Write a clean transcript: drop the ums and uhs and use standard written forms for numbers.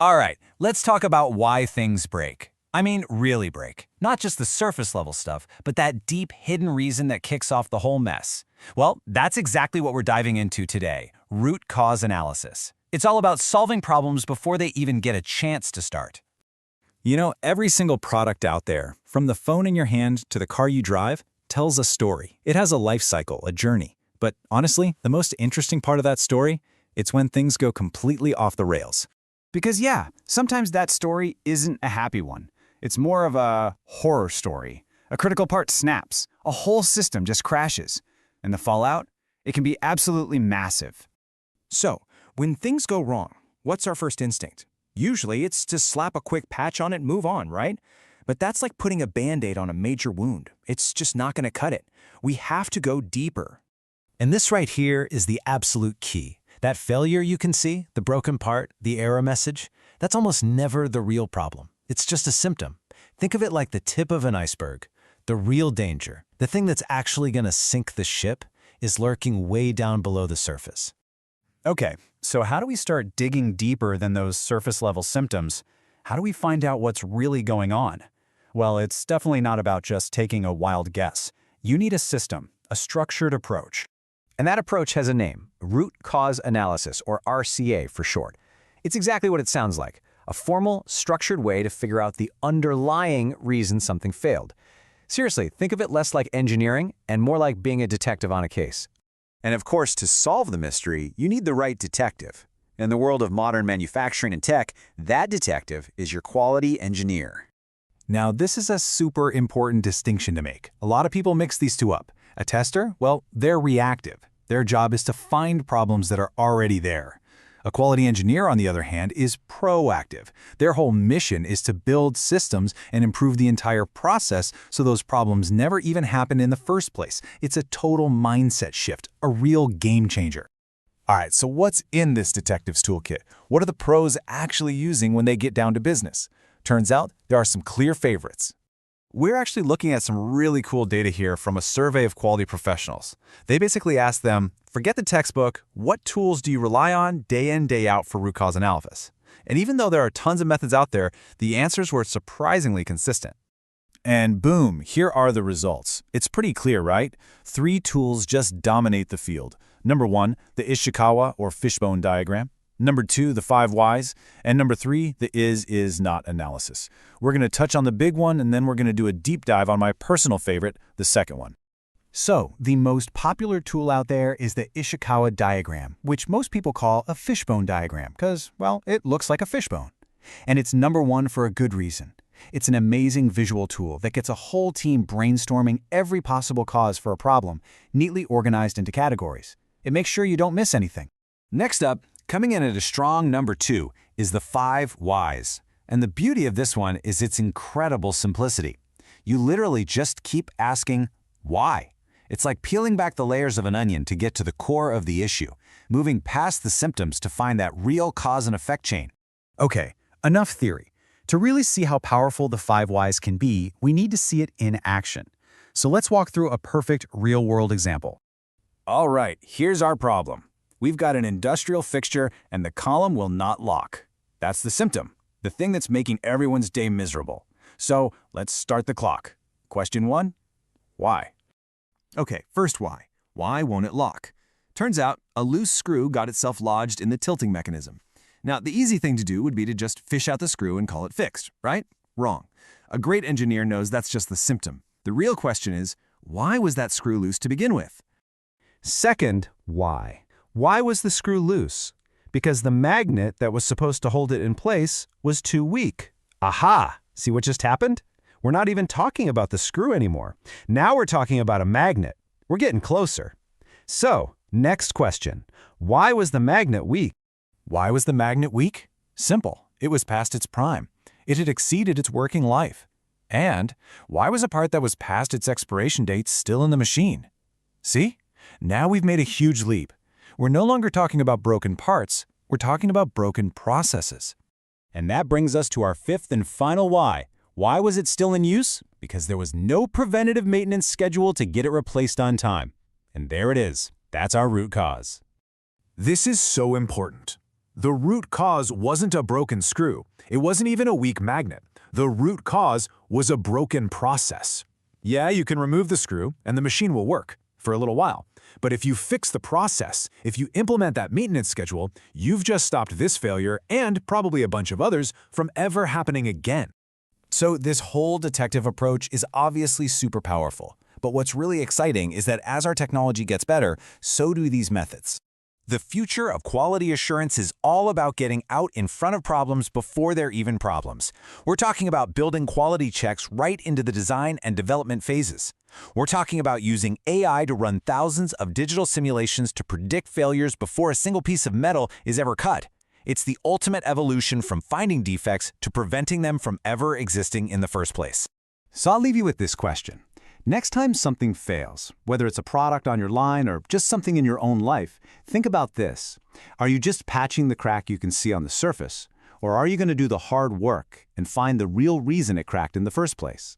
All right, let's talk about why things break. I mean, really break. Not just the surface level stuff, but that deep hidden reason that kicks off the whole mess. Well, that's exactly what we're diving into today, root cause analysis. It's all about solving problems before they even get a chance to start. You know, every single product out there, from the phone in your hand to the car you drive, tells a story. It has a life cycle, a journey. But honestly, the most interesting part of that story, it's when things go completely off the rails. Because yeah, sometimes that story isn't a happy one. It's more of a horror story. A critical part snaps, a whole system just crashes. And the fallout? It can be absolutely massive. So, when things go wrong, what's our first instinct? Usually it's to slap a quick patch on it and move on, right? But that's like putting a Band-Aid on a major wound. It's just not going to cut it. We have to go deeper. And this right here is the absolute key. That failure you can see, the broken part, the error message, that's almost never the real problem. It's just a symptom. Think of it like the tip of an iceberg. The real danger, the thing that's actually going to sink the ship, is lurking way down below the surface. Okay, so how do we start digging deeper than those surface-level symptoms? How do we find out what's really going on? Well, it's definitely not about just taking a wild guess. You need a system, a structured approach. And that approach has a name, root cause analysis, or RCA for short. It's exactly what it sounds like, a formal, structured way to figure out the underlying reason something failed. Seriously, think of it less like engineering and more like being a detective on a case. And of course, to solve the mystery, you need the right detective. In the world of modern manufacturing and tech, that detective is your quality engineer. Now, this is a super important distinction to make. A lot of people mix these two up. A tester, well, they're reactive. Their job is to find problems that are already there. A quality engineer, on the other hand, is proactive. Their whole mission is to build systems and improve the entire process so those problems never even happen in the first place. It's a total mindset shift, a real game changer. All right, so what's in this detective's toolkit? What are the pros actually using when they get down to business? Turns out there are some clear favorites. We're actually looking at some really cool data here from a survey of quality professionals. They basically asked them, forget the textbook, what tools do you rely on day in, day out for root cause analysis? And even though there are tons of methods out there, the answers were surprisingly consistent. And boom, here are the results. It's pretty clear, right? 3 tools just dominate the field. Number 1, the Ishikawa or fishbone diagram. Number 2, the 5 whys. And number 3, the is not analysis. We're going to touch on the big one, and then we're going to do a deep dive on my personal favorite, the second one. So, the most popular tool out there is the Ishikawa diagram, which most people call a fishbone diagram because, well, it looks like a fishbone. And it's number 1 for a good reason. It's an amazing visual tool that gets a whole team brainstorming every possible cause for a problem, neatly organized into categories. It makes sure you don't miss anything. Next up, coming in at a strong number 2 is the 5 whys. And the beauty of this one is its incredible simplicity. You literally just keep asking, why? It's like peeling back the layers of an onion to get to the core of the issue, moving past the symptoms to find that real cause and effect chain. Okay, enough theory. To really see how powerful the 5 whys can be, we need to see it in action. So let's walk through a perfect real-world example. All right, here's our problem. We've got an industrial fixture and the column will not lock. That's the symptom, the thing that's making everyone's day miserable. So let's start the clock. Question 1, why? Okay, first why. Why won't it lock? Turns out a loose screw got itself lodged in the tilting mechanism. Now, the easy thing to do would be to just fish out the screw and call it fixed, right? Wrong. A great engineer knows that's just the symptom. The real question is, why was that screw loose to begin with? Second, why? Why was the screw loose? Because the magnet that was supposed to hold it in place was too weak. Aha! See what just happened? We're not even talking about the screw anymore. Now we're talking about a magnet. We're getting closer. So, next question. Why was the magnet weak? Why was the magnet weak? Simple. It was past its prime. It had exceeded its working life. And why was a part that was past its expiration date still in the machine? See? Now we've made a huge leap. We're no longer talking about broken parts, we're talking about broken processes. And that brings us to our 5th and final why. Why was it still in use? Because there was no preventative maintenance schedule to get it replaced on time. And there it is. That's our root cause. This is so important. The root cause wasn't a broken screw. It wasn't even a weak magnet. The root cause was a broken process. Yeah, you can remove the screw, and the machine will work for a little while. But if you fix the process, if you implement that maintenance schedule, you've just stopped this failure and probably a bunch of others from ever happening again. So this whole detective approach is obviously super powerful. But what's really exciting is that as our technology gets better, so do these methods. The future of quality assurance is all about getting out in front of problems before they're even problems. We're talking about building quality checks right into the design and development phases. We're talking about using AI to run thousands of digital simulations to predict failures before a single piece of metal is ever cut. It's the ultimate evolution from finding defects to preventing them from ever existing in the first place. So I'll leave you with this question. Next time something fails, whether it's a product on your line or just something in your own life, think about this. Are you just patching the crack you can see on the surface? Or are you going to do the hard work and find the real reason it cracked in the first place?